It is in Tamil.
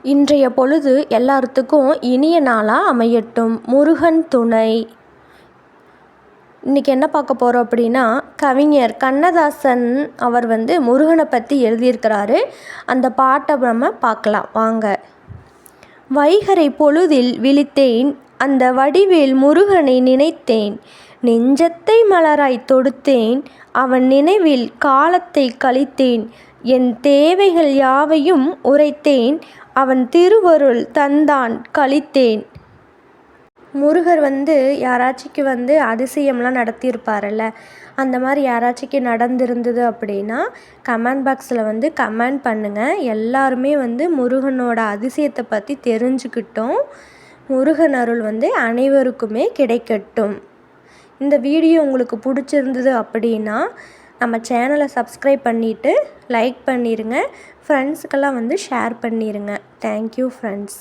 இன்றைய பொழுது எல்லாத்துக்கும் இனிய நாளாக அமையட்டும். முருகன் துணை. இன்றைக்கி என்ன பார்க்க போகிறோம் அப்படின்னா, கவிஞர் கண்ணதாசன் அவர் முருகனை பற்றி எழுதியிருக்கிறாரு. அந்த பாட்டை நம்ம பார்க்கலாம் வாங்க. வைகறை பொழுதில் விழித்தேன், அந்த வடிவேல் முருகனை நினைத்தேன். நெஞ்சத்தை மலராய் தொடுத்தேன், அவன் நினைவில் காலத்தை கழித்தேன். என் தேவைகள் யாவையும் உரைத்தேன், அவன் திருவருள் தந்தான் கழித்தேன். முருகர் யாராச்சிக்கு அதிசயம்லாம் நடத்தியிருப்பார்ல, அந்த மாதிரி யாராச்சிக்கு நடந்திருந்தது அப்படின்னா கமெண்ட் பாக்ஸில் கமெண்ட் பண்ணுங்கள். எல்லாருமே முருகனோட அதிசயத்தை பற்றி தெரிஞ்சுக்கிட்டோம். முருகன் அருள் அனைவருக்குமே கிடைக்கட்டும். இந்த வீடியோ உங்களுக்கு பிடிச்சிருந்தது அப்படின்னா நம்ம சேனலை சப்ஸ்கிரைப் பண்ணிவிட்டு லைக் பண்ணிடுங்க. ஃப்ரெண்ட்ஸுக்கெல்லாம் ஷேர் பண்ணிடுங்க. Thank you friends.